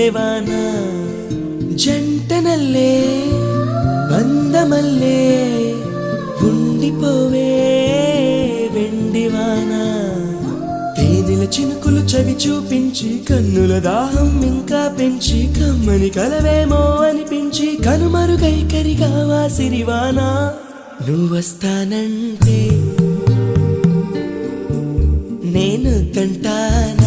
మల్లెవాన జంటనల్లే బందమల్లే ఉండిపోవే వెండివాన తేనెల చినుకులు చవి చూపించి కన్నుల దాహం ఇంకా పెంచి కమ్మని కలవేమో అనిపించి కనుమరుగై కరిగావా సిరివానా నువ్వొస్తానంటే నేను తంటాను